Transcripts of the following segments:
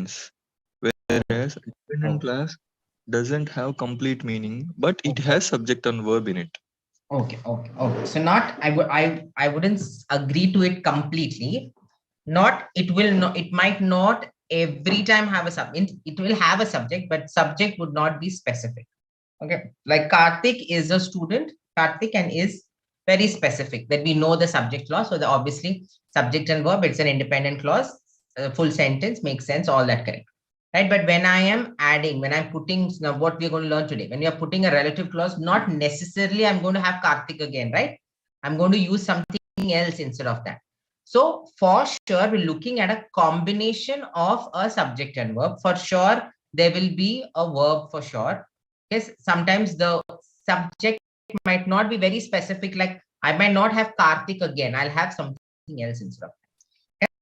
sentence. Whereas dependent clause doesn't have complete meaning, but it Okay. has subject and verb in it. Okay. So not, I wouldn't agree to it completely. Not, it will not, it might not every time have a subject. It will have a subject, but subject would not be specific. Okay. Like Karthik is a student, Karthik, and is very specific that we know the subject clause. So the obviously subject and verb, it's an independent clause, full sentence makes sense, all that correct. Right. But when I am adding, when I'm putting, now what we're going to learn today, when you're putting a relative clause, not necessarily I'm going to have Karthik again, right? I'm going to use something else instead of that. So for sure, we're looking at a combination of a subject and verb. For sure, there will be a verb for sure. Yes, sometimes the subject might not be very specific, like I might not have Karthik again, I'll have something else instead of that.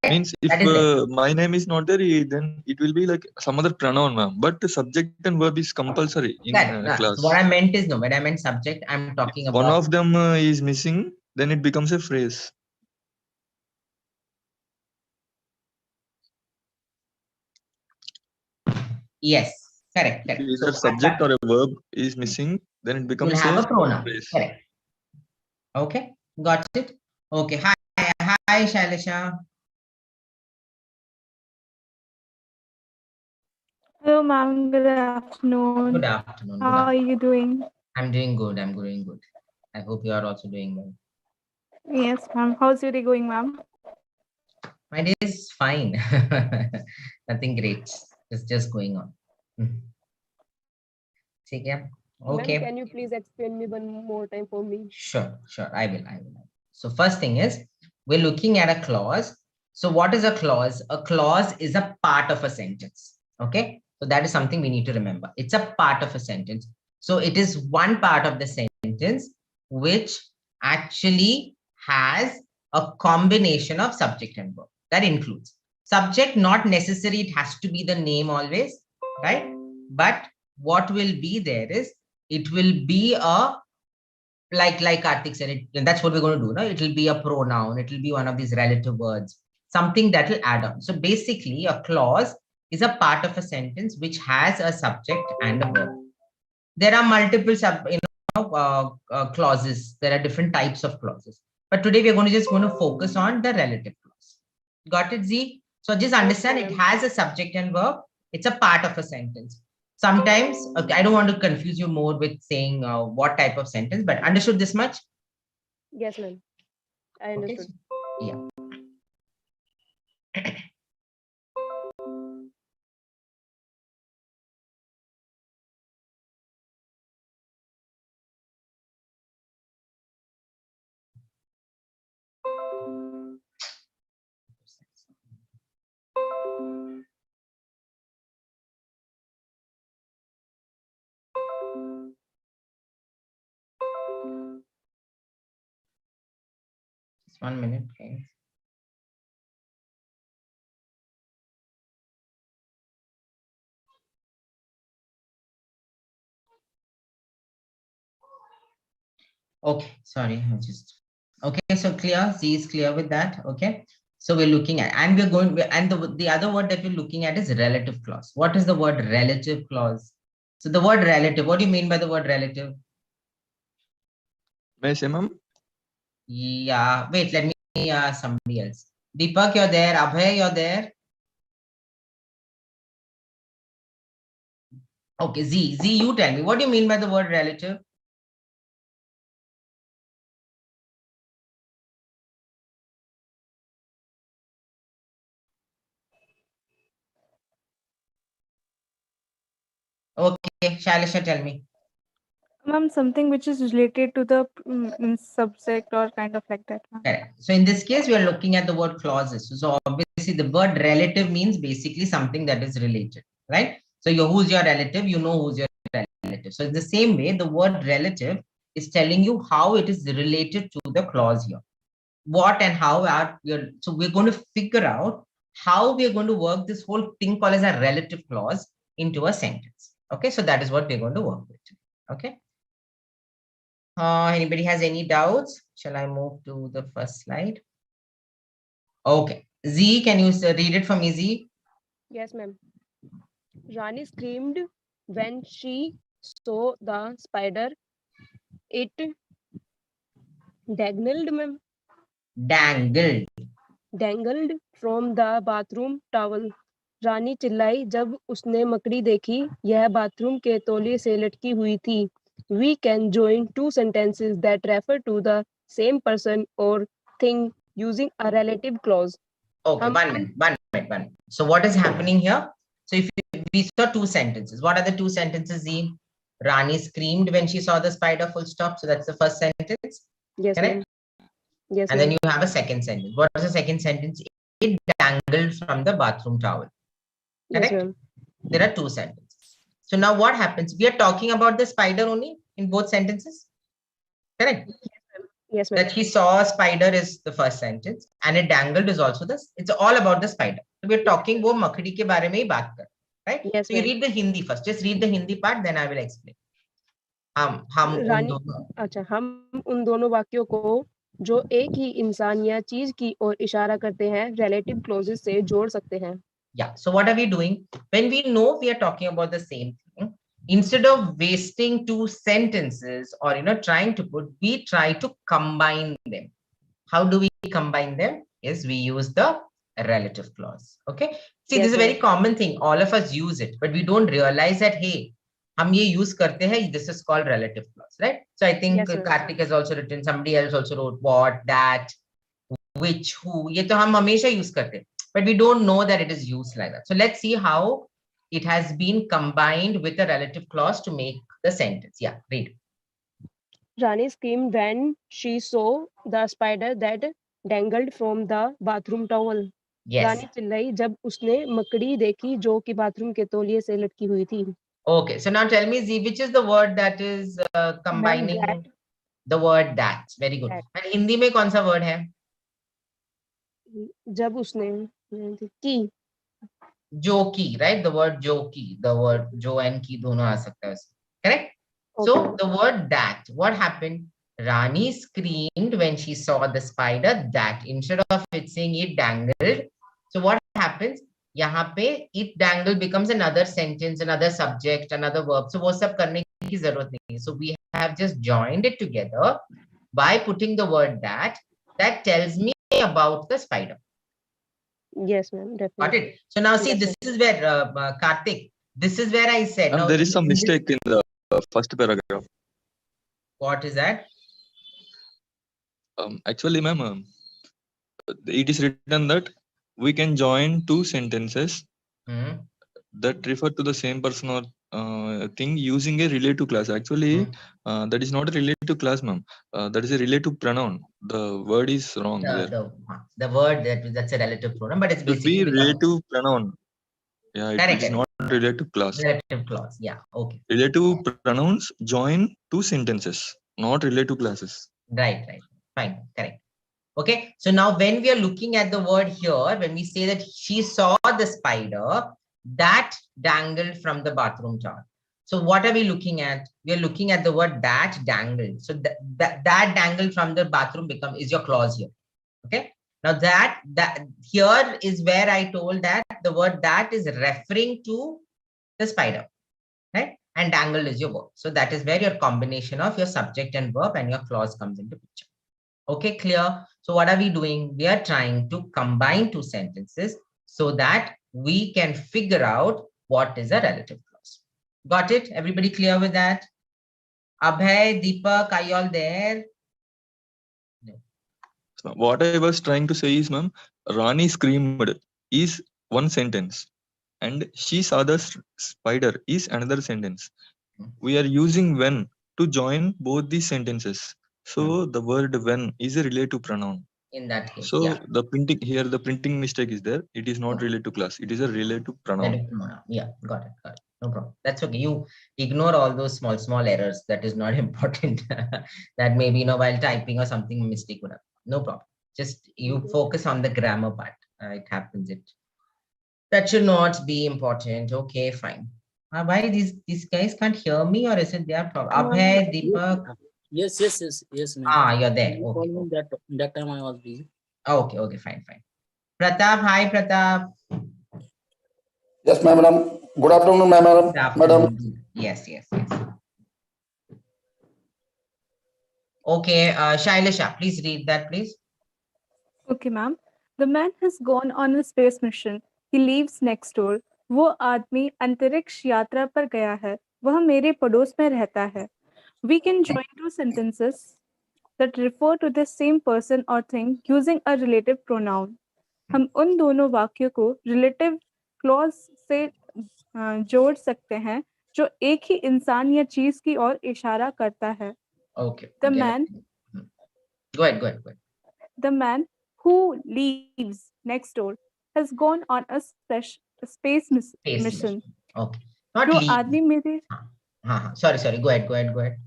Means if my name is not there, then it will be like some other pronoun, ma'am. But the subject and verb is compulsory in class. So what I meant is, no, when I meant subject, I'm talking If about. one of them is missing, then it becomes a phrase. Yes, correct. If So either subject or a verb is missing, then it becomes you'll have a pronoun. phrase. Correct. Okay, got it. Okay, hi, Shailisha. Hello, ma'am. Good afternoon. Good afternoon. How are you doing? I'm doing good. I hope you are also doing well. Yes, ma'am. How's your day going, ma'am? My day is fine. Nothing great. It's just going on. Okay. Ma'am, can you please explain me one more time for me? Sure. I will. So first thing is, we're looking at a clause. So what is a clause? A clause is a part of a sentence. Okay. So that is something we need to remember. It's a part of a sentence. So it is one part of the sentence which actually has a combination of subject and verb. That includes subject, not necessary. It has to be the name always, right? But what will be there is, it will be a, like Karthik said, it, that's what we're going to do. No, it will be a pronoun. It will be one of these relative words, something that will add on. So basically, a clause is a part of a sentence which has a subject and a verb. There are multiple clauses. There are different types of clauses. But today we're just going to focus on the relative clause. Got it, Z? So just understand, it has a subject and verb. It's a part of a sentence. Sometimes, okay, I don't want to confuse you more with saying what type of sentence, but understood this much? Yes, ma'am. I understood. Okay. Yeah. Just 1 minute, okay. Okay, sorry, I'm just okay. So clear, Z is clear with that. Okay, so we're looking at, and we're going, and the other word that we're looking at is relative clause. What is the word relative clause? So the word relative, what do you mean by the word relative? May I say, ma'am? Yeah, wait, let me ask somebody else. Deepak, you're there. Abhay, you're there. Okay, Z, you tell me, what do you mean by the word relative? Okay, Shalisha, tell me. Ma'am, something which is related to the subject or kind of like that. Correct. So in this case, we are looking at the word clauses. So obviously the word relative means basically something that is related, right? So who's your relative, you know who's your relative. So in the same way, the word relative is telling you how it is related to the clause here. What and how are so we're going to figure out how we're going to work this whole thing called as a relative clause into a sentence. Okay, so that is what we're going to work with. Okay. Anybody has any doubts? Shall I move to the first slide? Okay. Z, can you read it for me, Z? Yes, ma'am. Rani screamed when she saw the spider. It dangled, ma'am. Dangled. Dangled from the bathroom towel. रानी चिल्लाई जब उसने मकड़ी देखी यह bathroom के तौलिए से लटकी हुई थी. We can join two sentences that refer to the same person or thing using a relative clause. Okay, हम 1 minute. So what is happening here? So if we saw two sentences, what are the two sentences? Rani screamed when she saw the spider, full stop. So that's the first sentence. Yes, Correct? ma'am. Yes, And then ma'am. you have a second sentence. What is the second sentence? It dangled from the bathroom towel. Yes, Correct? ma'am. There are two sentences. So now what happens? We are talking about the spider only in both sentences. Correct? Yes, ma'am. That he saw a spider is the first sentence, and it dangled is also this. It's all about the spider. So we're talking wo makdi ke bare mein hi baat kar, right? Yes, So you ma'am. read the Hindi first. Just read the Hindi part, then I will explain. हम उन रानी दोनों अच्छा हम उन दोनों वाक्यों को जो एक ही इंसान या चीज की ओर इशारा करते हैं relative clauses से जोड़ सकते हैं. Yeah. So what are we doing? When we know we are talking about the same thing, instead of wasting two sentences or trying to put, we try to combine them. How do we combine them? Is we use the relative clause. Okay. See, Yes, this is a very ma'am. common thing. All of us use it, but we don't realize that, hey, हम ये use करते हैं. This is called relative clause, right? So I think Yes, ma'am. Karthik has also written, somebody else also wrote what, that, which, who. ये तो हम हमेशा use करते हैं, but we don't know that it is used like that. So let's see how it has been combined with a relative clause to make the sentence. Yeah, read. Rani screamed when she saw the spider that dangled from the bathroom towel. Yes. रानी चिल्लाई जब उसने मकड़ी देखी जो कि bathroom के तौलिए से लटकी हुई थी. Okay, so now tell me, Z, which is the word that is combining that. the word that? Very good. That. And Hindi में कौन सा word है? जब उसने की. जो की, right? The word जो की, the word जो and की दोनों आ सकता है उसमें. Correct? Okay. So the word that, what happened? Rani screamed when she saw the spider that. Instead of it saying it dangled, so what happens? यहाँ पे it dangled becomes another sentence, another subject, another verb. So वो सब करने की जरूरत नहीं है. So we have just joined it together by putting the word that tells me about the spider. Yes, ma'am. Definitely. Got it? So now see, Yes, this is where Karthik, this is where I said. Now There is some mistake in the first paragraph. What is that? Actually, ma'am, it is written that we can join two sentences that refer to the same person or thing using a relative clause. Actually, that is not a relative clause, ma'am. That is a relative pronoun. The word is wrong here. The word that's a relative pronoun, but it's It should basically be relative pronoun. Yeah, it is not relative clause. Relative clause. Yeah. Okay. Relative pronouns join two sentences, not relative clauses. Right. Fine. Correct. Okay. So now when we are looking at the word here, when we say that she saw the spider that dangled from the bathroom towel. So what are we looking at? We are looking at the word that dangled. So that dangled from the bathroom is your clause here. Okay. Now that here is where I told that the word that is referring to the spider, right? And dangled is your verb. So that is where your combination of your subject and verb and your clause comes into picture. Okay, clear? So what are we doing? We are trying to combine two sentences so that we can figure out what is a relative clause. Got it? Everybody clear with that? Abhay, Deepak, are you all there? So what I was trying to say is, ma'am, Rani screamed is one sentence and she saw the spider is another sentence. We are using when to join both these sentences. So the word when is a relative pronoun. In that case, so yeah. the printing mistake is there. It is not relative clause. It is a relative pronoun. Yeah, got it. No problem. That's okay. You ignore all those small errors. That is not important. That maybe while typing or something mistake would happen. No problem. Just you focus on the grammar part. It happens. That should not be important. Okay, fine. Why these guys can't hear me, or is it their problem? Abhay, Deepak. Yes, ma'am. You're there. Okay. That time I was busy. Okay, fine. Pratap, hi Pratap. Yes, madam. Good afternoon, madam. Good afternoon. Yes. Okay, Shailisha, please read that, please. Okay, ma'am. The man has gone on a space mission. He lives next door. वो आदमी अंतरिक्ष यात्रा पर गया है. वह मेरे पड़ोस में रहता है. We can join two sentences that refer to the same person or thing using a relative pronoun. हम उन दोनों वाक्यों को relative clause से जोड़ सकते हैं जो एक ही इंसान या चीज की ओर इशारा करता है. Okay. The man. Go ahead. The man who lives next door has gone on a space mission. Okay. Not जो leave. आदमी मेरे Sorry. Go ahead.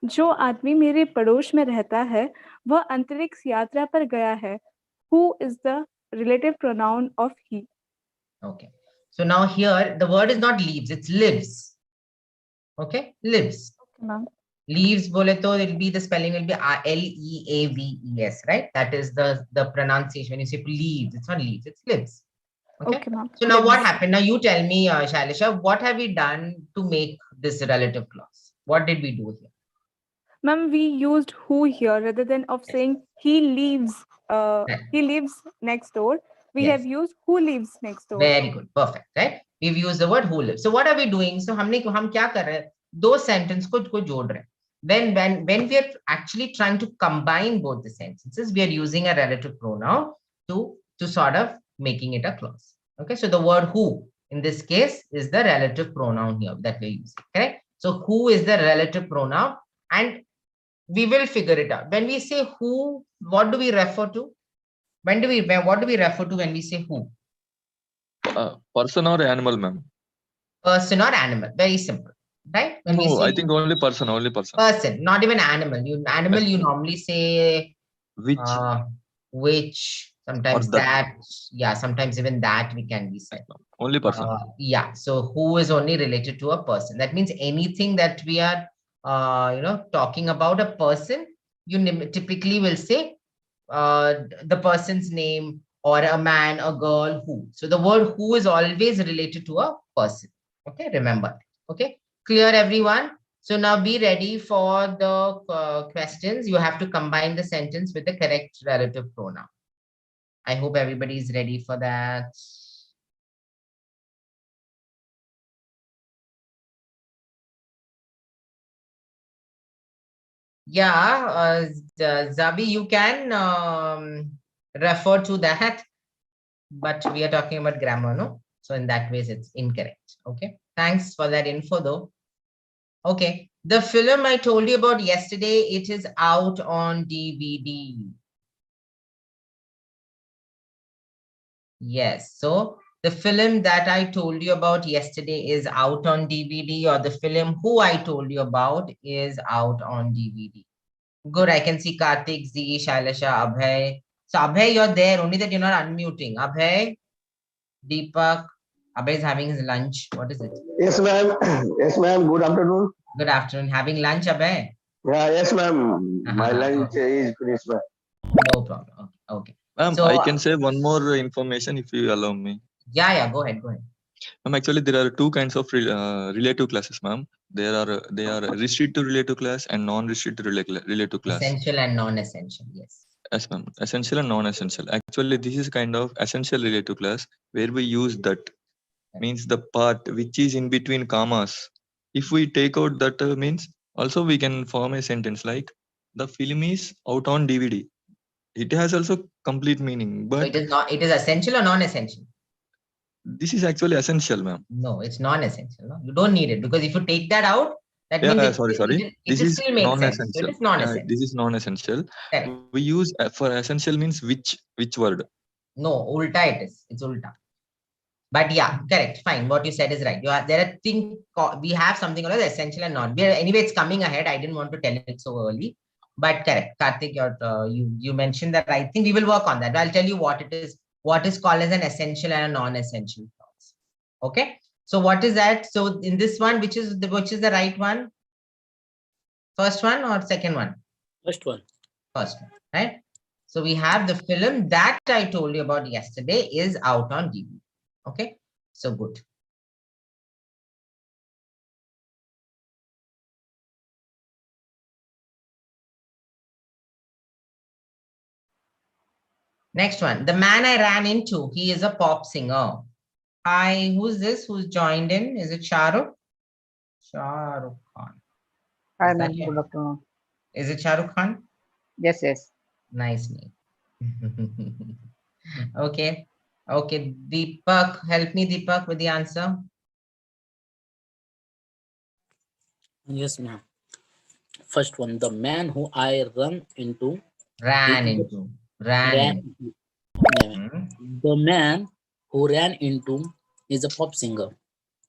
जो आदमी मेरे पड़ोस में रहता है वह अंतरिक्ष यात्रा पर गया है. Who is the relative pronoun of he? Okay. So now here the word is not leaves, it's lives. Okay, lives. Okay, ma'am. Leaves bole to it'll be the spelling will be Leaves, right? That is the pronunciation. When you say leaves, it's not leaves, it's lives. Okay, ma'am. So now what happened? Now you tell me, Shailisha, what have we done to make this relative clause? What did we do here? Ma'am, we used who here rather than of saying he lives next door. We have used who lives next door. Very good, perfect, right? We've used the word who lives. So what are we doing? So हम क्या कर रहे हैं? दो sentence को जोड़ रहे हैं. When we are actually trying to combine both the sentences, we are using a relative pronoun to sort of making it a clause. Okay, so the word who in this case is the relative pronoun here that we're using. Correct? So who is the relative pronoun, and we will figure it out. When we say who, what do we refer to? What do we refer to when we say who? Person or animal, ma'am? Person or animal. Very simple, right? When no, I think only person. Person, not even animal. You normally say which, sometimes that. Yeah, sometimes even that we can be said. Only person. Yeah. So who is only related to a person. That means anything that we are talking about a person, you typically will say the person's name, or a man, a girl, who. So the word who is always related to a person. Okay, remember. Okay, clear, everyone? So now be ready for the questions. You have to combine the sentence with the correct relative pronoun. I hope everybody is ready for that. Yeah, Zabi, you can refer to that, but we are talking about grammar, no? So in that way, it's incorrect. Okay, thanks for that info though. Okay, the film I told you about yesterday, it is out on DVD. Yes, so the film that I told you about yesterday is out on DVD, or the film who I told you about is out on DVD. Good, I can see Karthik, Z, Shailasha, Abhay. So Abhay, you're there, only that you're not unmuting. Abhay, Deepak, Abhay is having his lunch. What is it? Yes, ma'am. Yes, ma'am. Good afternoon. Good afternoon. Having lunch, Abhay? Yeah, yes, ma'am. My lunch is finished, ma'am. No problem. Okay. Ma'am, so, I can say one more information if you allow me. Yeah, go ahead. Actually, there are two kinds of relative classes, ma'am. They are restricted relative class and non-restricted relative class. Essential and non-essential, yes. Yes, ma'am. Essential and non-essential. Actually, this is kind of essential relative class where we use that. Means the part which is in between commas. If we take out that means, also we can form a sentence like, the film is out on DVD. It has also complete meaning, but so it is essential or non-essential? This is actually essential, ma'am. No, it's non-essential. No? You don't need it, because if you take that out, that means it still makes sense. So it is non-essential. This is non-essential. We use for essential means which word? No, ulta it is. It's ulta. But yeah, correct. Fine. What you said is right. There are things, we have something called essential and non. Anyway, it's coming ahead. I didn't want to tell it so early. But correct. Karthik, you mentioned that. I think we will work on that. I'll tell you what it is. What is called as an essential and a non-essential clause. Okay. So what is that? So in this one, which is the right one? First one or second one? First one. First one, right? So we have the film that I told you about yesterday is out on DVD. Okay. So good. Next one. The man I ran into, he is a pop singer. Hi, who's this? Who's joined in? Is it Shahrukh? Shahrukh Khan. Hi, Is that ma'am. you? Good afternoon. Is it Shahrukh Khan? Yes, yes. Nice name. Okay. Okay. Deepak, help me, Deepak, with the answer. Yes, ma'am. First one, the man who I run into. Ran is- into. Ran ran, into. yeah, Hmm? the man who ran into is a pop singer.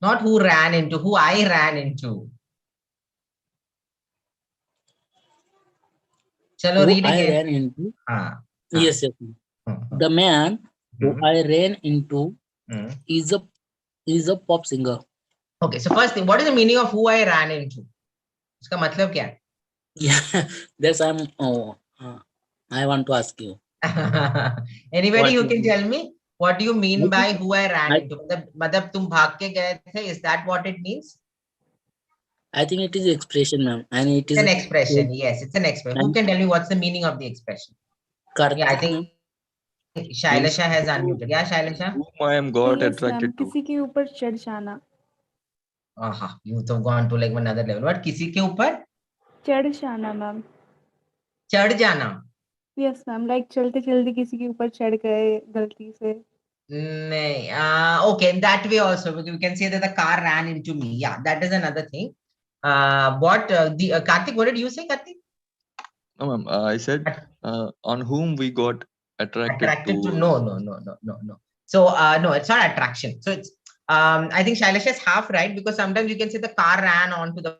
Not who ran into, who I ran into. Chalo, Who read I again. ran into. Ah, Yes, yes. Ma'am. hmm, The man who hmm, I ran into hmm. is a pop singer. Okay, so first thing, what is the meaning of who I ran into? Uska matlab kya hai? Yeah, that's I want to ask you. Anybody What who is can it? tell me what do you mean I by think who I ran I, into? मतलब तुम भाग के गए थे, is that what it means? I think it is expression, ma'am, and it It's is an expression. Yes, it's an expression. Who and can tell me what's the meaning of the expression? Yeah, I Karthik, think ma'am. Means Shailasha has unmuted. Yeah, Shailasha? whom I am got Yes, ma'am. attracted to. किसी के ऊपर चढ़ जाना. You've gone to like another level. What? किसी के ऊपर चढ़ जाना, ma'am. चढ़ जाना. Yes, ma'am. Like चलते चलते किसी के ऊपर चढ़ गए गलती से. Okay, in that way also, we can say that the car ran into me. Yeah, that is another thing. Karthik, what did you say, Karthik? No, ma'am. I said on whom we got attracted Attracted to? to. No. So no, it's not attraction. So it's I think Shailash is half right, because sometimes you can say the car ran onto the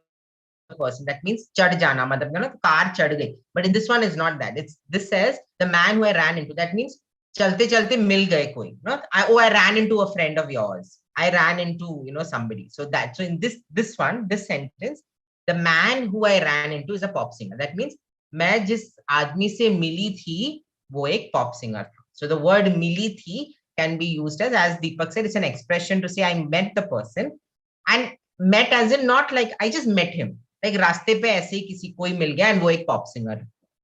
person. That means chad jana, matlab you know, car chad gayi. But in this one is not that. This says the man who I ran into. That means chalte chalte mil gaye koi. Not I ran into a friend of yours. I ran into somebody. So in this sentence, the man who I ran into is a pop singer. That means मैं जिस आदमी से मिली थी वो एक pop singer था. So the word मिली थी can be used as Deepak said, it's an expression to say I met the person, and met as in not like I just met him. Like रास्ते पे ऐसे ही किसी कोई मिल गया and वो एक pop singer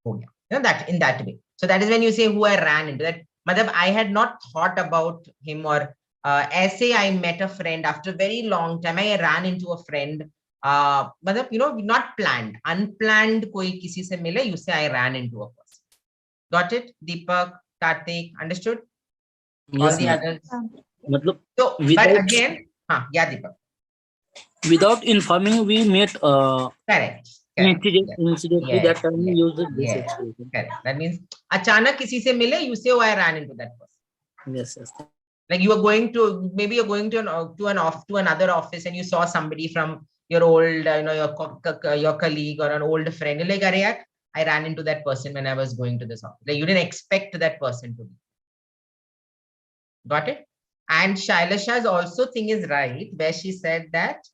हो गया. You know, that in that way. So that is when you say who I ran into. That मतलब I had not thought about him, or ऐसे I met a friend after a very long time. I ran into a friend. मतलब not planned, unplanned कोई किसी से मिले, you say I ran into a person. Got it? Deepak, Karthik, understood? All Yes, the ma'am. others. मतलब So, but without again, yeah, Deepak. without informing, we met Correct. incidentally that time we used this Yes. expression. Correct. That means अचानक किसी से मिले, you say, oh, I ran into that person. Yes, yes. Like you are going to, maybe you're going to another office and you saw somebody from your old, your colleague or an old friend. You're like, "Arey yaar, I ran into that person when I was going to this office." Like you didn't expect that person to be. Got it? And Shailasha's also thing is right, where she said that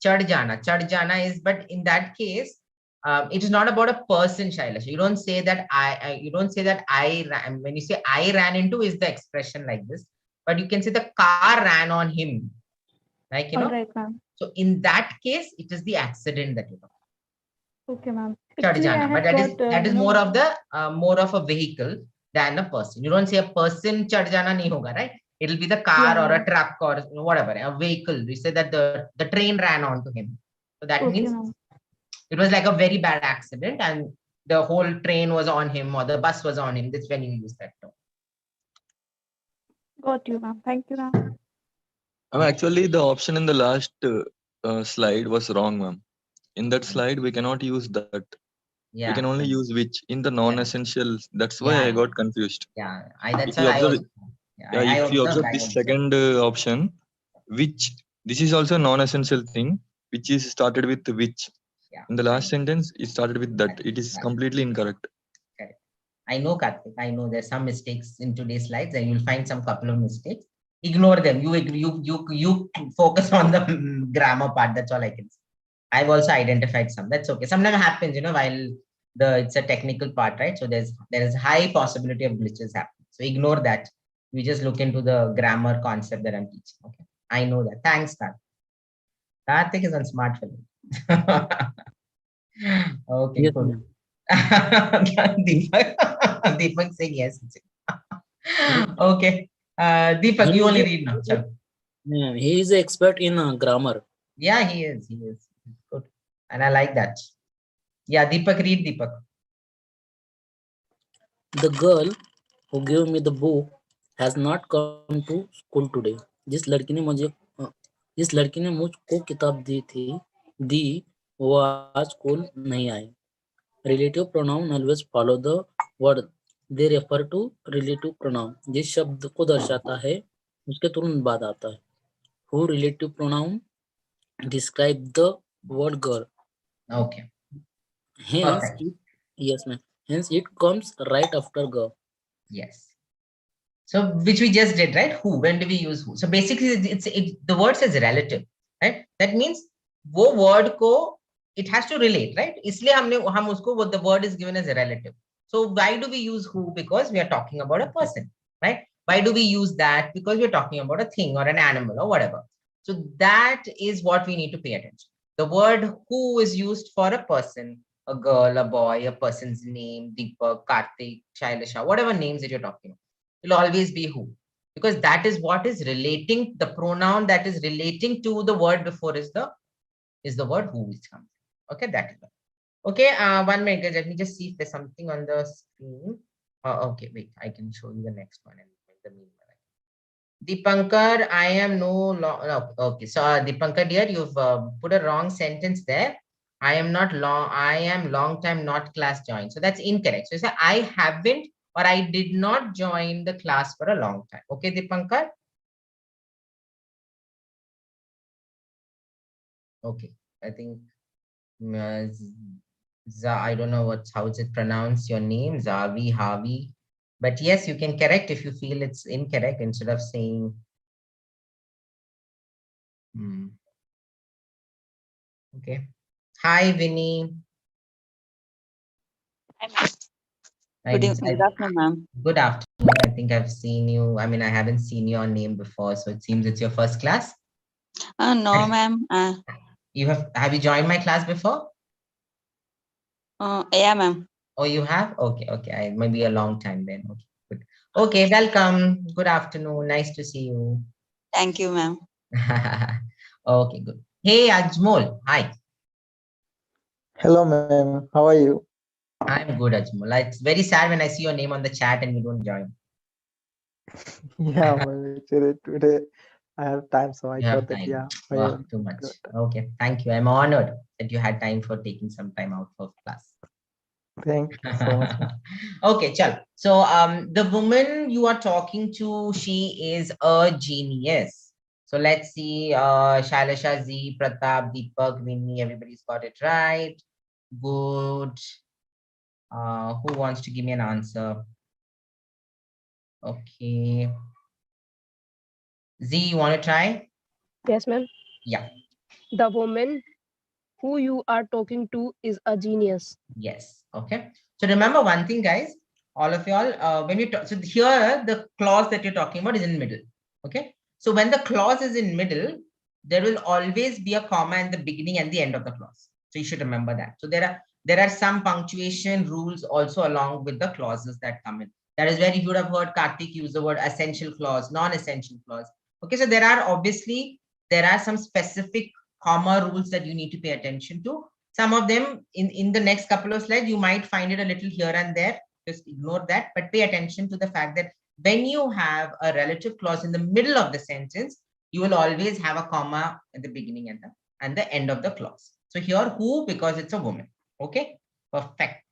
chad jana is, but in that case, it is not about a person, Shailasha. You don't say that I ran. When you say I ran into, is the expression like this, but you can say the car ran on him, like All right, ma'am. So in that case, it is the accident that you know. Okay, ma'am. Chad Actually, I jana, but have that is more of the more of a vehicle than a person. You don't say a person chad jana nahi hoga, right? It'll be the car or a truck or whatever, a vehicle. We say that the train ran onto him. So that Okay, means ma'am. it was like a very bad accident and the whole train was on him or the bus was on him. That's when you use that term. Got you, ma'am. Thank you, ma'am. Actually, the option in the last slide was wrong, ma'am. In that slide, we cannot use that. Yeah. We can only use which in the non-essential. That's why I got confused. Yeah. If you observe, if you observe this second option, which this is also a non-essential thing, which is started with which. In the last sentence, it started with that. It is completely incorrect. Correct. I know, Karthik. I know there's some mistakes in today's slides, and you'll find some couple of mistakes. Ignore them. You focus on the grammar part. That's all I can say. I've also identified some. That's okay. Sometimes happens, while it's a technical part, right? So there is high possibility of glitches happening. So ignore that. We just look into the grammar concept that I'm teaching. Okay. I know that. Thanks, Karthik. Karthik is on smart film. Okay, Yes, good. ma'am. Deepak, Deepak saying yes. Okay. Deepak, He you is only read now. Chalo. he is an expert in grammar. Yeah, he is. He is. Good. And I like that. Yeah, Deepak, read Deepak. The girl who gave me the book has not come to school today. जिस लड़की ने मुझे जिस लड़की ने मुझको किताब दी वो आज स्कूल नहीं आई. Relative pronoun always follow the word. They refer to relative pronoun. जिस शब्द को दर्शाता है उसके तुरंत बाद आता है. Who relative pronoun describe the word girl. Okay. Hence, yes, ma'am. Hence, it comes right after girl. Yes. So, which we just did, right? Who? When do we use who? So basically, the word says relative, right? That means वो word को it has to relate, right? इसलिए हम उसको the word is given as a relative. So why do we use who? Because we are talking about a person, right? Why do we use that? Because we're talking about a thing or an animal or whatever. So that is what we need to pay attention. The word who is used for a person, a girl, a boy, a person's name, Deepak, Karthik, Shailasha, whatever names that you're talking about. Will always be who, because that is what is relating, the pronoun that is relating to the word before is the word who is coming. Okay, that is okay. 1 minute, guys. Let me just see if there's something on the screen. Okay, wait, I can show you the next one in the meanwhile. Deepankar, I am no, okay, so Deepankar dear, you've put a wrong sentence there. I am long time not class joined, so that's incorrect. So you say I haven't or I did not join the class for a long time. Okay, Deepankar? Okay, I think I don't know how is it pronounced, your name, Zavi, Havi. But yes, you can correct if you feel it's incorrect instead of saying. Okay. Hi, Vinny. Good afternoon, ma'am. Good afternoon. I think I've seen you. I mean, I haven't seen your name before, so it seems it's your first class. No, ma'am. You have you joined my class before? Yeah, ma'am. Oh, you have? Okay, okay. It might be a long time then. Okay, good. Okay, welcome. Good afternoon. Nice to see you. Thank you, ma'am. Okay, good. Hey, Ajmol. Hi. Hello, ma'am. How are you? I'm good, Ajmol. It's very sad when I see your name on the chat and you don't join. Yeah, ma'am. Actually, today I have time, so I You have thought that, time. yeah. Oh, too much. Okay, thank you. I'm honored that you had time for taking some time out for class. Thank you so much, ma'am. Okay, chal. So the woman you are talking to, she is a genius. So let's see, Shailasha, Z, Pratap, Deepak, Vinny, everybody's got it right. Good. Who wants to give me an answer? Okay. Z, you want to try? Yes, ma'am. Yeah. The woman who you are talking to is a genius. Yes. Okay. So remember one thing, guys, all of y'all, when you talk, so here the clause that you're talking about is in middle. Okay. So when the clause is in middle, there will always be a comma in the beginning and the end of the clause. So you should remember that. So there are some punctuation rules also along with the clauses that come in. That is where you would have heard Karthik use the word essential clause, non-essential clause. Okay. So there are some specific comma rules that you need to pay attention to. Some of them in the next couple of slides, you might find it a little here and there. Just ignore that, but pay attention to the fact that when you have a relative clause in the middle of the sentence, you will always have a comma at the beginning and the end of the clause. So here, who, because it's a woman. Okay, perfect.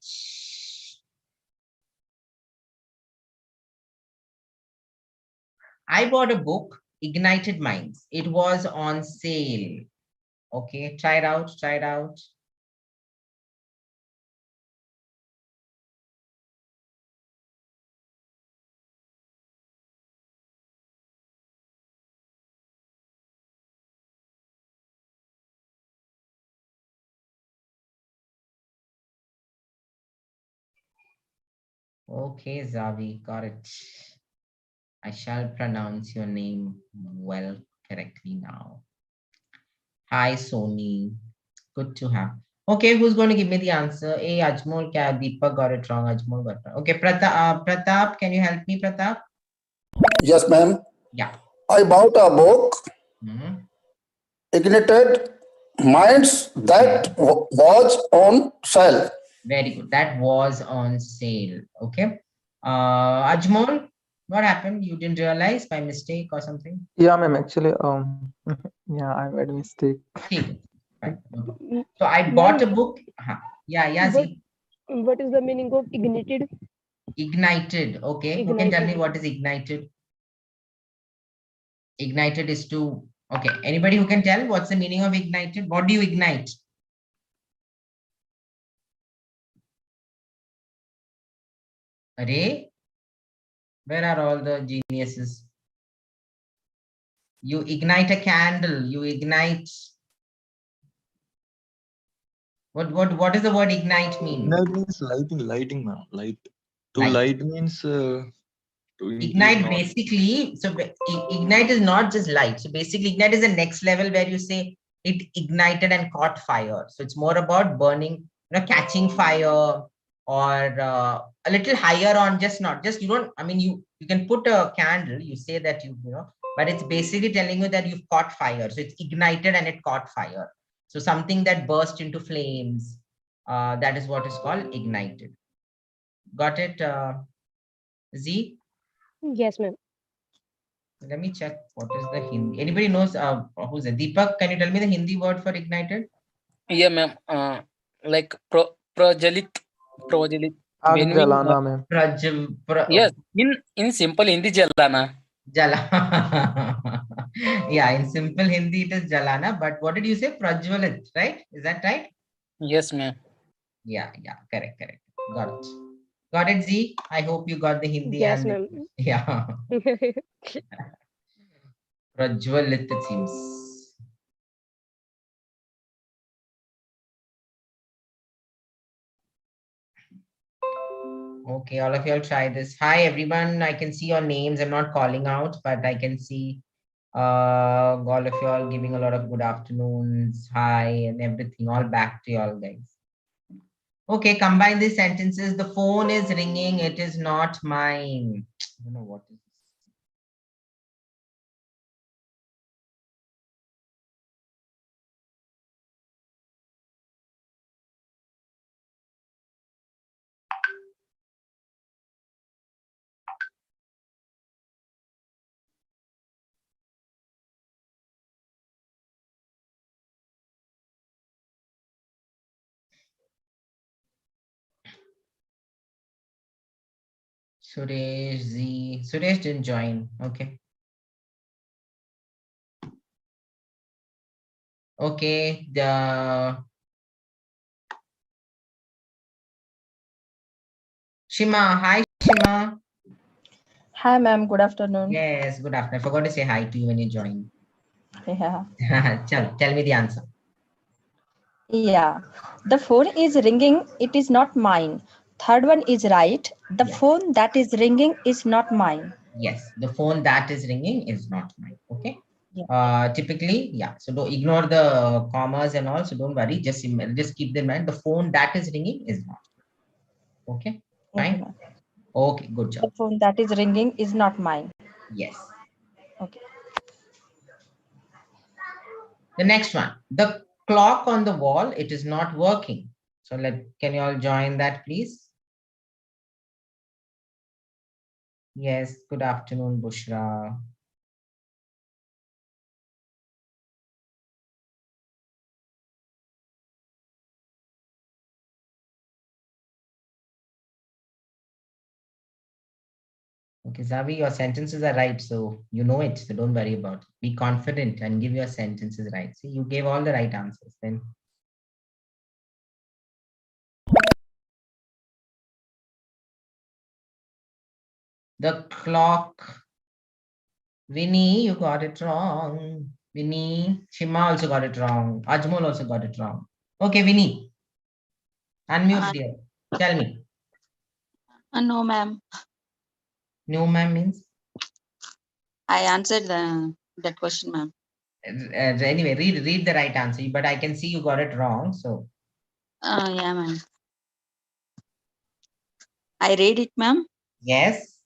I bought a book, Ignited Minds. It was on sale. Okay, try it out, try it out. Okay, Zavi, got it. I shall pronounce your name well correctly now. Hi, Sony. Good to have. Okay, who's going to give me the answer? A, Ajmol, kya Deepak got it wrong. Ajmol got it wrong. Okay, Pratap, can you help me, Pratap? Yes, ma'am. Yeah. I bought a book, Ignited Minds, that was on sale. Very good. That was on sale. Okay. Ajmol, what happened? You didn't realize by mistake or something? Yeah, ma'am. Actually, yeah, I made a mistake. Okay. Fine. No problem. So I bought a book. Yeah, Z. What is the meaning of ignited? Ignited. Okay. Who can tell me what is ignited? Ignited is to, okay. Anybody who can tell what's the meaning of ignited? What do you ignite? Array? Where are all the geniuses? You ignite a candle. You ignite. What does the word ignite mean? Ignite means lighting, ma'am. Light. To light means to ignite basically. So ignite is not just light. So basically, ignite is the next level where you say it ignited and caught fire. So it's more about burning, catching fire, or a little higher on. You don't. I mean, you can put a candle. You say that but it's basically telling you that you've caught fire. So it's ignited and it caught fire. So something that burst into flames. That is what is called ignited. Got it, Z? Yes, ma'am. Let me check what is the Hindi. Anybody knows who's it? Deepak, can you tell me the Hindi word for ignited? Yeah, ma'am. Like projalit. आग Meaning, जलाना, ma'am. yes, in simple Hindi, jalana. Yeah, in simple Hindi it is jalana, but what did you say? Prajwalit, right? Is that right? Yes, ma'am. Yeah, correct. Got it, Z? I hope you got the Hindi. Yes, and ma'am. Yeah. Prajwalit, it seems. Okay, all of y'all try this. Hi, everyone. I can see your names. I'm not calling out, but I can see all of y'all giving a lot of good afternoons, hi, and everything. All back to y'all, guys. Okay, combine these sentences. The phone is ringing. It is not mine. I don't know what is this. Suresh Z. Suresh didn't join. Okay. Okay. Shima. Hi, Shima. Hi, ma'am. Good afternoon. Yes, good afternoon. I forgot to say hi to you when you joined. Yeah. Tell me the answer. Yeah. The phone is ringing. It is not mine. Third one is right. The phone that is ringing is not mine. Yes, the phone that is ringing is not mine. Okay. Yeah. Typically, yeah. So don't ignore the commas and all. So don't worry. Just keep in mind the phone that is ringing is not. Okay. Fine. Okay. Good job. The phone that is ringing is not mine. Yes. Okay. The next one. The clock on the wall. It is not working. So can you all join that, please? Yes. Good afternoon, Bushra. Okay, Zavi, your sentences are right, so you know it, so don't worry about it. Be confident and give your sentences right. See, you gave all the right answers then. The clock. Vinny, you got it wrong. Vinny, Shima also got it wrong. Ajmol also got it wrong. Okay, Vinny. Unmute, dear. Tell me. No, ma'am. No, ma'am means? I answered that question, ma'am. Anyway, read the right answer, but I can see you got it wrong. So Yeah, ma'am. I read it, ma'am. yes.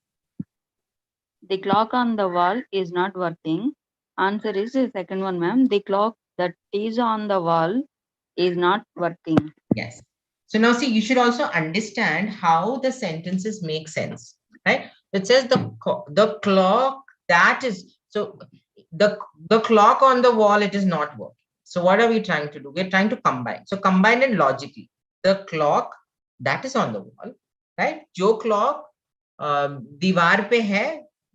The clock on the wall is not working. Answer is the second one, ma'am. The clock that is on the wall is not working. Yes. So now see, you should also understand how the sentences make sense, right? It says the clock that is, so the clock on the wall, it is not working. So what are we trying to do? We're trying to combine. So combine it logically. The clock that is on the wall, right? Jo clock दीवार पे है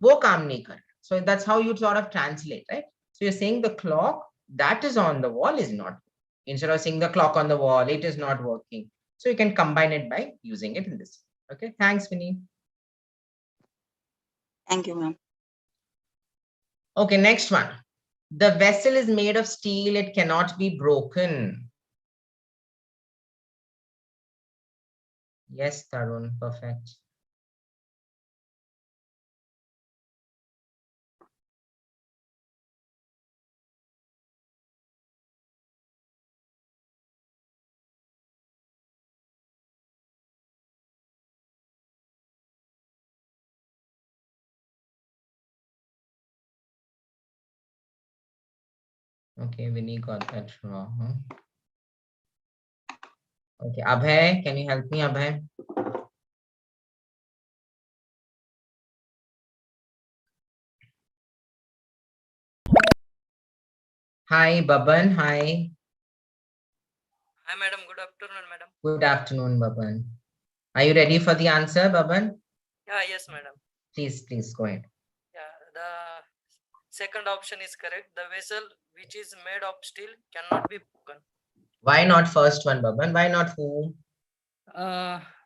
वो काम नहीं कर. So that's how you sort of translate, right? So you're saying the clock that is on the wall is not. Instead of saying the clock on the wall, it is not working. So you can combine it by using it in this. Okay, thanks, Vinny. Thank you, ma'am. Okay, next one. The vessel is made of steel, it cannot be broken. Yes, Tarun, perfect. Okay, Vinny got that wrong. Okay, Abhay, can you help me, Abhay? Hi, Baban. Hi. Hi, madam. Good afternoon, madam. Good afternoon, Baban. Are you ready for the answer, Baban? Yeah, yes, madam. Please go ahead. Yeah, the second option is correct. The vessel which is made of steel cannot be broken. Why not first one, Baban? Why not who?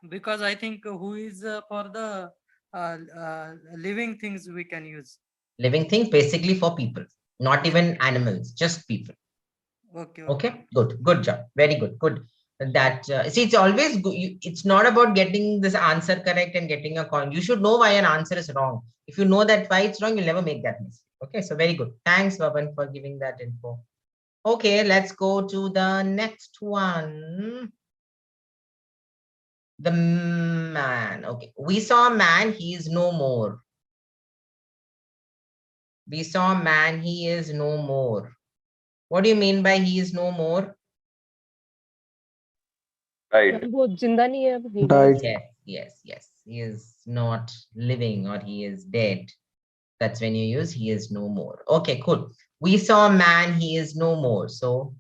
Because I think who is for the living things we can use. Living things, basically for people, not even animals, just people. Okay, good job, very good. That see, it's always good. It's not about getting this answer correct and getting a coin. You should know why an answer is wrong. If you know that why it's wrong, you'll never make that mistake. Okay, so very good. Thanks, Baban, for giving that info. Okay, let's go to the next one. The man. Okay, we saw a man, he is no more. We saw a man, he is no more. What do you mean by he is no more? Right. वो जिंदा नहीं है अब, he Died. Yes. He is not living or he is dead. That's when you use he is no more. Okay, cool. We saw a man, he is no more. So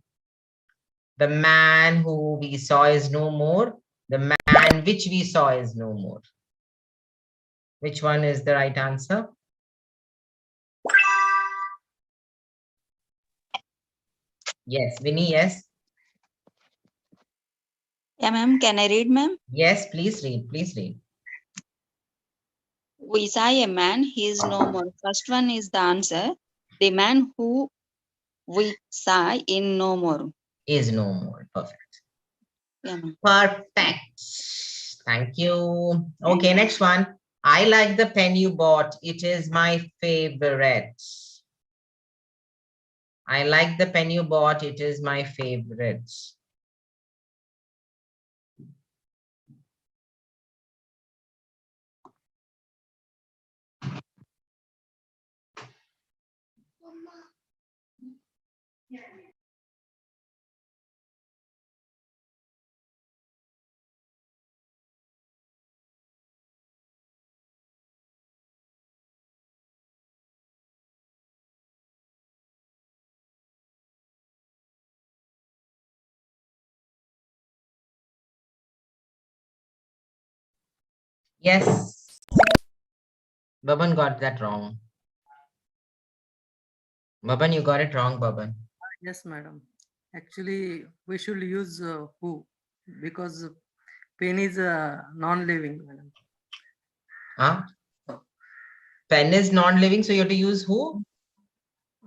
the man who we saw is no more. The man which we saw is no more. Which one is the right answer? Yes, Vinny, yes. Yeah, ma'am. Can I read, ma'am? Yes, please read. We saw a man, he is no more. First one is the answer. The man who we saw in no more. Is no more. Perfect. Yeah, ma'am. Perfect. Thank you. Okay, next one. I like the pen you bought. It is my favorite. I like the pen you bought. It is my favorite. Yes. Baban got that wrong. Baban, you got it wrong, Baban. Yes, madam. Actually, we should use who, because pen is non-living, madam. Huh? Pen is non-living, so you have to use who?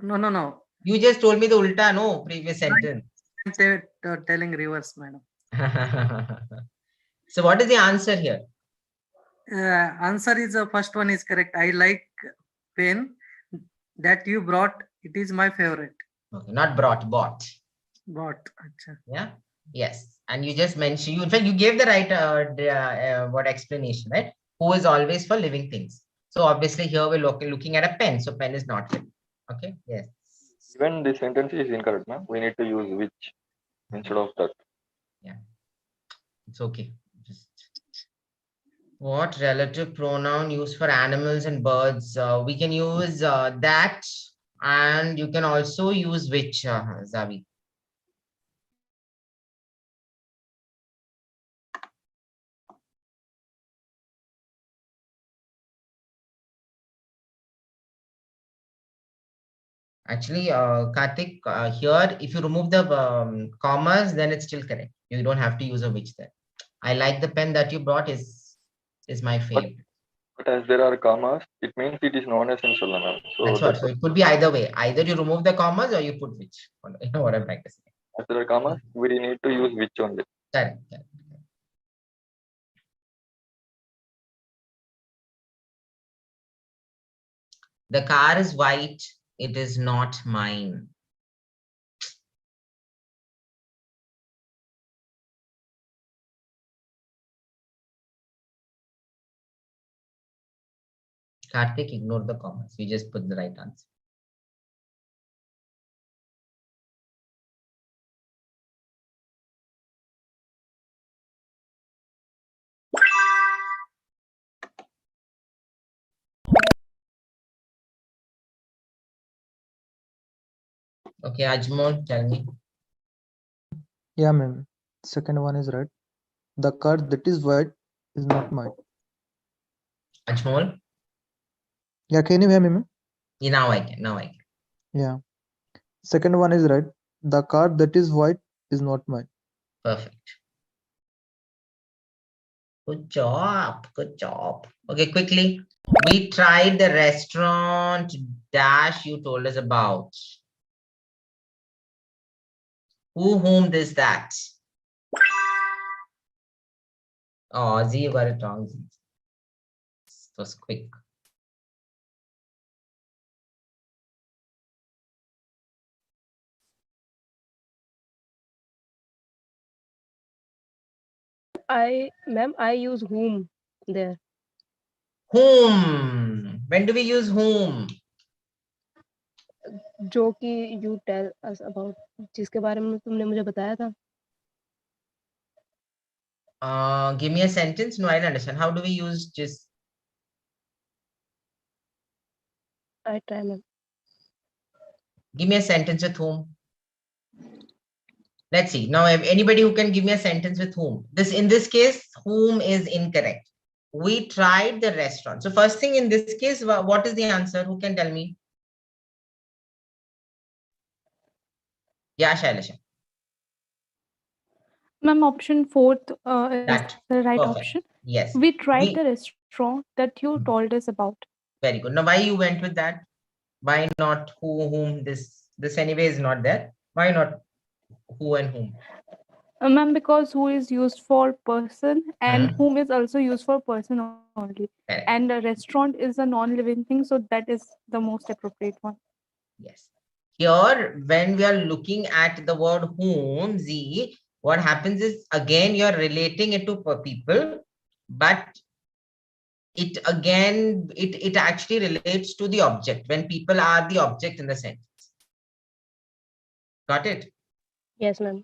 No. You just told me the ulta, no, previous sentence. I'm telling reverse, madam. So what is the answer here? Answer is the first one is correct. I like pen that you brought. It is my favorite. Okay, not brought, bought. Bought. Acha. Yeah. Yes. And you just mentioned, in fact, you gave the right what explanation, right? Who is always for living things. So obviously here we're looking at a pen. So pen is not living. Okay. Yes. Even this sentence is incorrect, ma'am. We need to use which instead of that. Yeah. It's okay. Just what relative pronoun used for animals and birds? We can use that, and you can also use which, Zavi. Actually, Karthik, here, if you remove the commas, then it's still correct. You don't have to use a which there. I like the pen that you brought is my favorite. But as there are commas, it means it is non-essential, ma'am. That's what. So it could be either way. Either you remove the commas or you put which. You know what I'm trying to say. As there are commas, we need to use which only. Correct. The car is white. It is not mine. Karthik, ignore the commas. We just put the right answer. Okay, Ajmol, tell me. Yeah, ma'am. Second one is right. The car that is white is not mine. Ajmol? Yeah, can you hear me, ma'am? Yeah, now I can. Now I can. Yeah. Second one is right. The car that is white is not mine. Perfect. Good job. Good job. Okay, quickly. We tried the restaurant dash you told us about. Whom is that? Oh, Z, you got it wrong. Z. It was quick. Ma'am, I use whom there. Whom? When do we use whom? जो कि you tell us about, जिसके बारे में तुमने मुझे बताया था. Give me a sentence. No, I don't understand. How do we use just? I try, ma'am. Give me a sentence with whom. Let's see. Now, if anybody who can give me a sentence with whom. In this case, whom is incorrect. We tried the restaurant. So first thing in this case, what is the answer? Who can tell me? Yeah, Shailasha. Ma'am, option 4th is That. the right Perfect. option. Yes. We tried the restaurant that you told us about. Very good. Now, why you went with that? Why not who, whom? This anyway is not there. Why not who and whom? Ma'am, because who is used for person and whom is also used for person only. Correct. And a restaurant is a non-living thing, so that is the most appropriate one. Yes. Here, when we are looking at the word whom, Z, what happens is, again, you're relating it to people, but it again, it actually relates to the object when people are the object in the sentence. Got it? Yes, ma'am.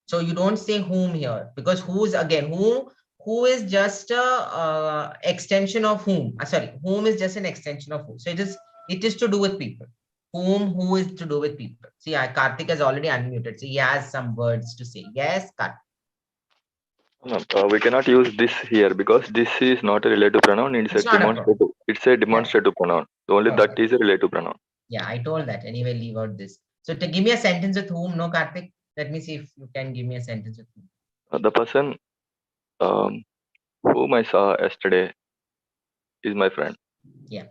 So you don't say whom here, because who's again, who is just a extension of whom. Sorry, whom is just an extension of who. So it is to do with people. Who is to do with people. See, Karthik has already unmuted, so he has some words to say. Yes, Karthik. No, we cannot use this here because this is not a relative pronoun. It's a demonstrative. It's a demonstrative pronoun. Only that is a relative pronoun. Yeah, I told that. Anyway, leave out this. So to give me a sentence with whom, no, Karthik. Let me see if you can give me a sentence with whom. The person whom I saw yesterday is my friend. Yeah.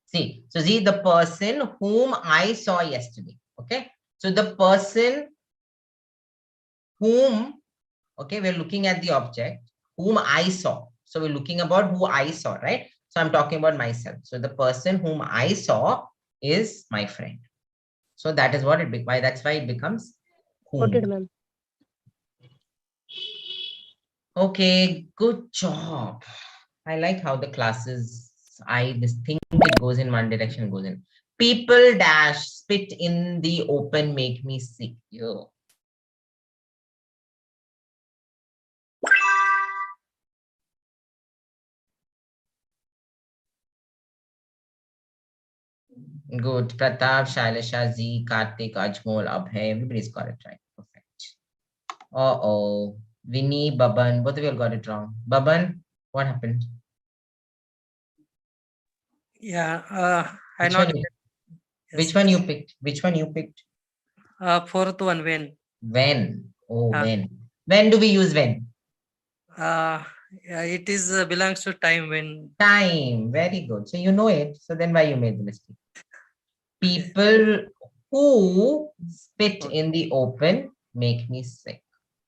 See, so see the person whom I saw yesterday. Okay. So the person whom, okay, we're looking at the object whom I saw. So we're looking about who I saw, right? So I'm talking about myself. So the person whom I saw is my friend. So that is what it becomes. That's why it becomes whom. Noted, ma'am. Okay, good job. I like how the classes, I just think it goes in one direction, goes in. People dash spit in the open make me sick. Yo. Good. Pratap, Shailasha, Z, Kartik, Ajmol, Abhay, everybody's got it right. Perfect. Uh-oh. Vinny, Baban, both of you all got it wrong. Baban, what happened? Yeah, I Which not. one you, Yes, which one you picked? Which one you picked? fourth one when. When? Oh, Uh, when. When do we use when? Yeah, it is belongs to time when. Time. Very good. So you know it. So then why you made the mistake? People who spit in the open make me sick,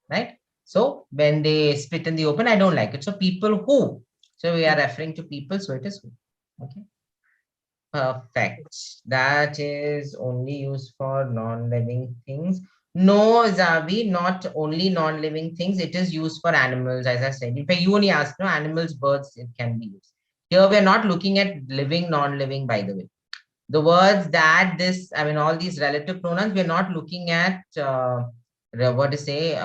right? So when they spit in the open, I don't like it. So people who. So we are referring to people. So it is who. Okay. Perfect. That is only used for non-living things. No, Zavi, not only non-living things. It is used for animals, as I said. In fact, you only asked, no, animals, birds, it can be used. Here we are not looking at living, non-living, by the way. The words that this, I mean, all these relative pronouns, we're not looking at, what to say,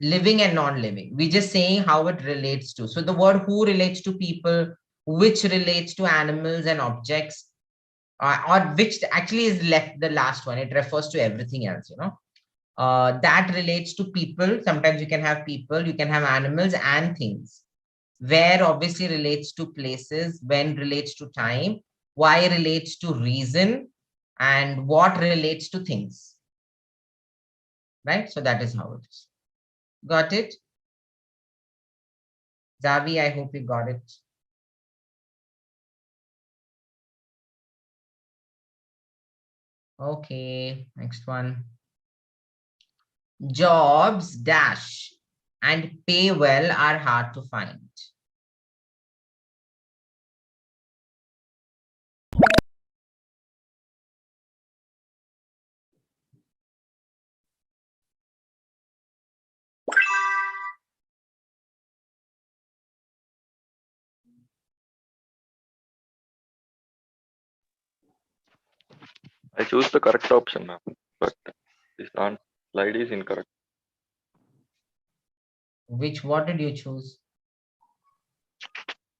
living and non-living. We're just saying how it relates to. So the word who relates to people, which relates to animals and objects, or which actually is left the last one. It refers to everything else, you know. That relates to people. Sometimes you can have people, you can have animals and things. Where obviously relates to places, when relates to time, why relates to reason, and what relates to things. Right? So that is how it is. Got it? Zavi, I hope you got it. Okay, next one. Jobs dash and pay well are hard to find. I choose the correct option, ma'am, but this slide is incorrect. What did you choose?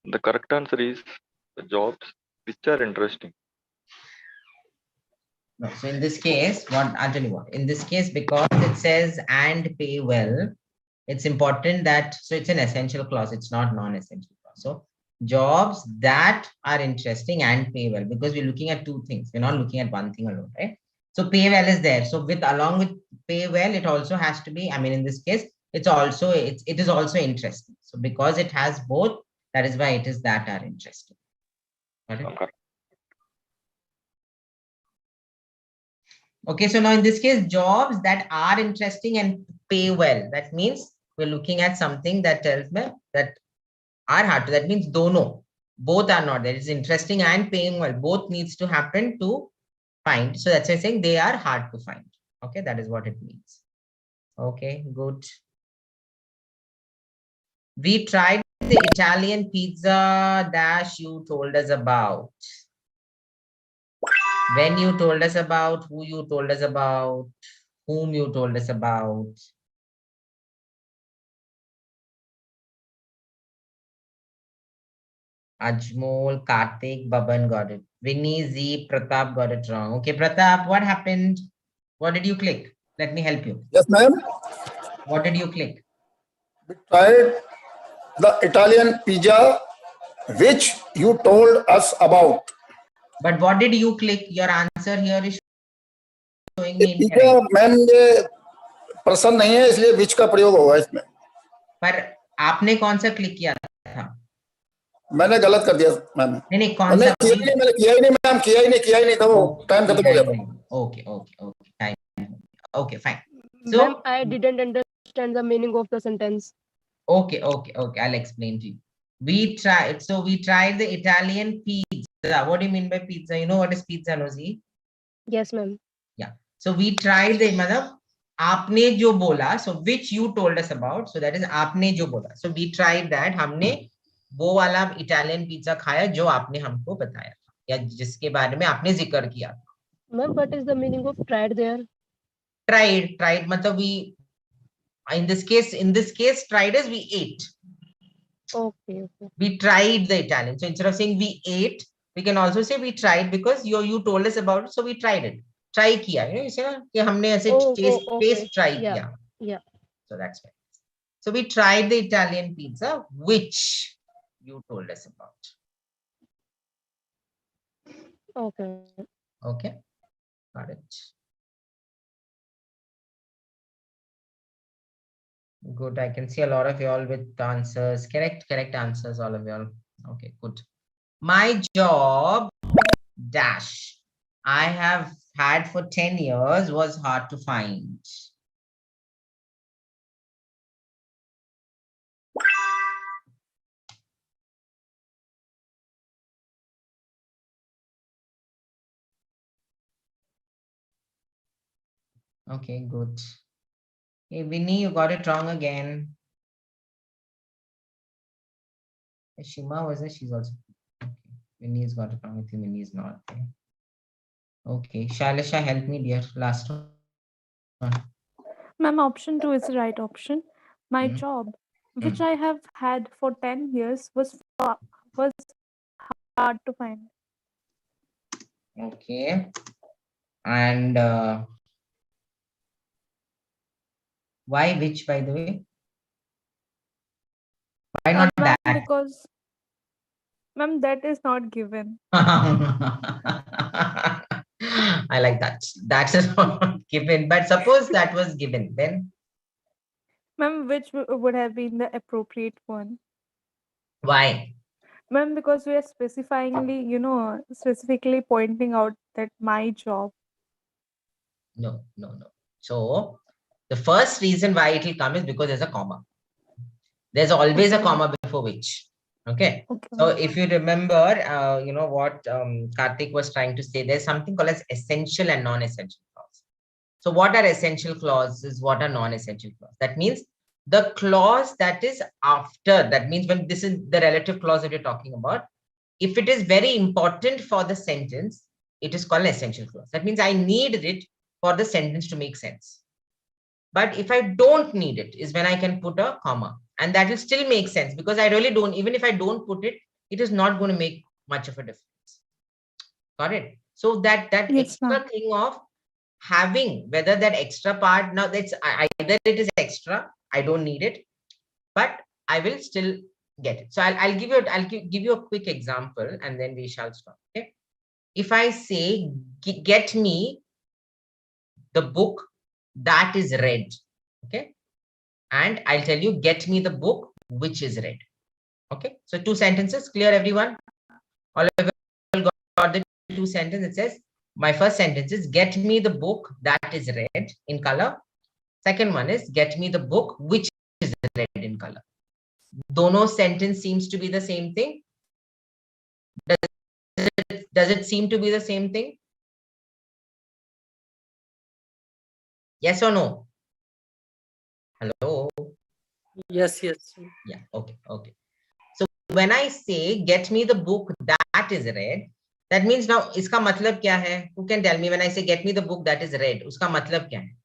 The correct answer is the jobs which are interesting. No, so in this case, I'll tell you what, in this case, because it says and pay well, it's important that, so it's an essential clause, it's not non-essential clause. So jobs that are interesting and pay well, because we're looking at two things. We're not looking at one thing alone, right? So pay well is there. So along with pay well, it also has to be, I mean, in this case, it is also interesting. So because it has both, that is why it is that are interesting. Got it? Okay. Okay, so now in this case, jobs that are interesting and pay well. That means we're looking at something that tells me that are hard to. That means dono. Both are not there. It's interesting and paying well. Both needs to happen to find. So that's why I'm saying they are hard to find. Okay, that is what it means. Okay, good. We tried the Italian pizza dash you told us about. When you told us about, who you told us about, whom you told us about. Ajmol, Kartik, Baban got it. Vinny, Z, Pratap got it wrong. Okay, Pratap, what happened? What did you click? Let me help you. Yes, ma'am. What did you click? We tried the Italian pizza which you told us about. But what did you click? Your answer here is showing ये me pizza incorrect. Ma'am ये प्रसन्न नहीं है इसलिए विच का प्रयोग होगा इसमें. पर आपने कौन सा क्लिक किया था? मैंने गलत कर दिया मैम. नहीं कौन सा? मैंने किया ही नहीं मैम, किया ही नहीं था वो. टाइम खत्म हो गया था. Okay, time. Okay, fine. Ma'am, I didn't understand the meaning of the sentence. Okay, I'll explain to you. We tried the Italian pizza What do you mean by pizza? You know what is pizza, Nozi? Yes, ma'am. Yeah. So we tried the मतलब आपने जो बोला, so which you told us about, so that is आपने जो बोला. So we tried that. हमने वो वाला इटालियन पिज्जा खाया जो आपने हमको बताया था या जिसके बारे में आपने जिक्र किया था. Ma'am, what is the meaning of tried there? Tried मतलब we in this case tried is we ate. Okay. We tried the Italian. So instead of saying we ate, we can also say we tried because you told us about it, so we tried it. Try किया, you know, you say ना कि हमने ऐसे taste try किया. Yeah. So that's why. So we tried the Italian pizza, which you told us about. Okay. Okay, got it. Good. I can see a lot of y'all with answers. Correct answers, all of y'all. Okay, good. My job dash I have had for 10 years was hard to find. Okay, good. Hey, Winnie, you got it wrong again. Shima was there? She's also. Okay. Winnie's got it wrong with you. Winnie is not there. Okay. Shailasha, help me, dear. Last one. Ma'am, option 2 is the right option. My job, which I have had for 10 years, was hard to find. Okay. And why which, by the way? Why not that? Because, ma'am, that is not given. I like that. That is not given. But suppose that was given, then? Ma'am, which would have been the appropriate one? Why? Ma'am, because we are specifically pointing out that my job. No. So the first reason why it will come is because there's a comma. There's always a comma before which. Okay. So if you remember, what Karthik was trying to say, there's something called as essential and non-essential clause. So what are essential clauses? What are non-essential clauses? That means the clause that is after, that means when this is the relative clause that you're talking about, if it is very important for the sentence, it is called an essential clause. That means I need it for the sentence to make sense. But if I don't need it is when I can put a comma, and that will still make sense because I really don't, even if I don't put it, it is not going to make much of a difference. Got it? So that extra thing of having, whether that extra part, now that's either it is extra, I don't need it, but I will still get it. So I'll give you a quick example and then we shall stop. Okay. If I say, get me the book that is red. Okay. And I'll tell you, get me the book which is red. Okay. So 2 sentences, clear everyone? All of you got the 2 sentences. It says, my first sentence is, get me the book that is red in color. Second one is, get me the book which is red in color. Dono sentence seems to be the same thing. Does it seem to be the same thing? Yes or no? Hello? Yes. Yeah, okay. So when I say, get me the book that is red, that means now, iska matlab kya hai? Who can tell me when I say, get me the book that is red? Uska matlab kya hai?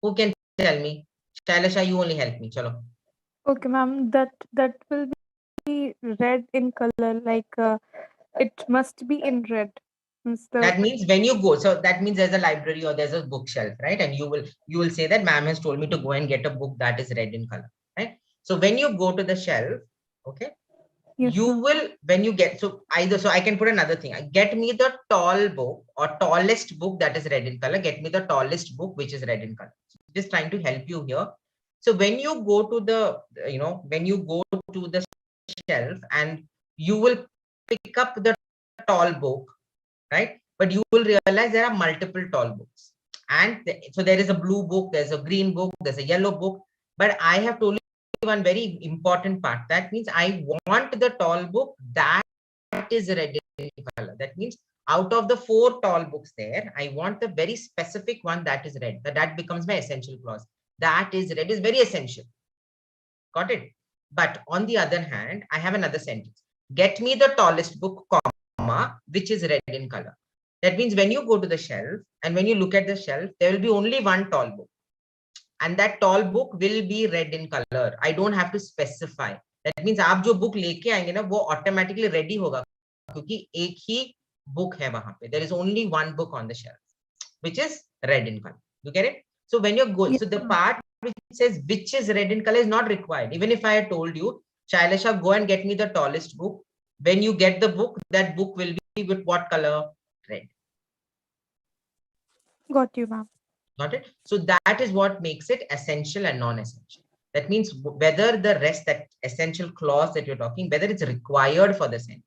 Who can tell me? Shailasha, you only help me. Chalo. Okay, ma'am, that will be red in color, like it must be in red. That means when you go, so that means there's a library or there's a bookshelf, right? And you will say that ma'am has told me to go and get a book that is red in color, right? So when you go to the shelf, okay, you will, when you get, so I can put another thing. Get me the tall book or tallest book that is red in color. Get me the tallest book which is red in color. Just trying to help you here. So when you go to the, when you go to the shelf and you will pick up the tall book, right? But you will realize there are multiple tall books. And so there is a blue book, there's a green book, there's a yellow book. But I have told you one very important part. That means I want the tall book that is red in color. That means out of the 4 tall books there, I want the very specific one that is red. That becomes my essential clause. That is red is very essential. Got it? But on the other hand, I have another sentence. Get me the tallest book, comma, which is red in color. That means when you go to the shelf and when you look at the shelf, there will be only one tall book. And that tall book will be red in color. I don't have to specify. That means आप जो book लेके आएंगे ना वो automatically ready होगा क्योंकि एक ही book है वहां पे. There is only one book on the shelf, which is red in color. You get it? So when you're going, so the part which says which is red in color is not required. Even if I had told you, Shailasha, go and get me the tallest book. When you get the book, that book will be with what color? Red. Got you, ma'am. Got it? So that is what makes it essential and non-essential. That means whether the rest, that essential clause that you're talking, whether it's required for the sentence.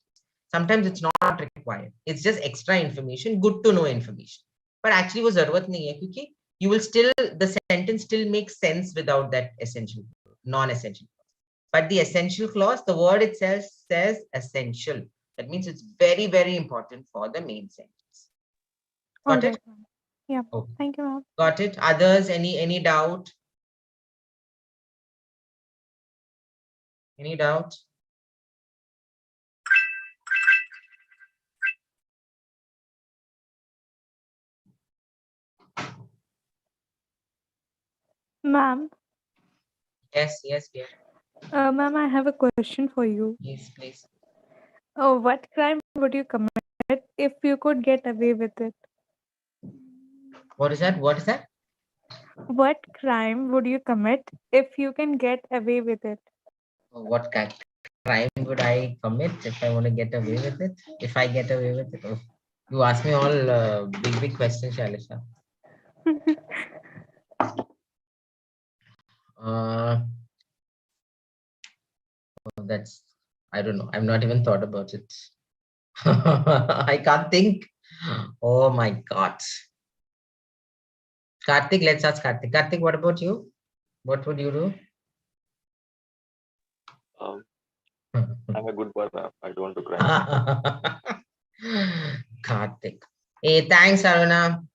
Sometimes it's not required. It's just extra information, good to know information. But actually वो जरूरत नहीं है क्योंकि you will still, the sentence still makes sense without that essential, non-essential. But the essential clause, the word itself says essential. That means it's very, very important for the main sentence. Got it? Yeah. Okay. Thank you, ma'am. Got it. Others, any doubt? Any doubt? Ma'am. Yes, yes, dear. Ma'am, I have a question for you. Yes, please. What crime would you commit if you could get away with it? What is that? What is that? What crime would you commit if you can get away with it? What crime would I commit if I want to get away with it? If I get away with it? Oh, you ask me all big questions, Shalisha. That's, I don't know. I've not even thought about it. I can't think. Oh my God. Karthik, let's ask Karthik. Karthik, what about you? What would you do? I'm a good boy, ma'am. I don't do crime. Karthik. Hey, thanks, Aruna.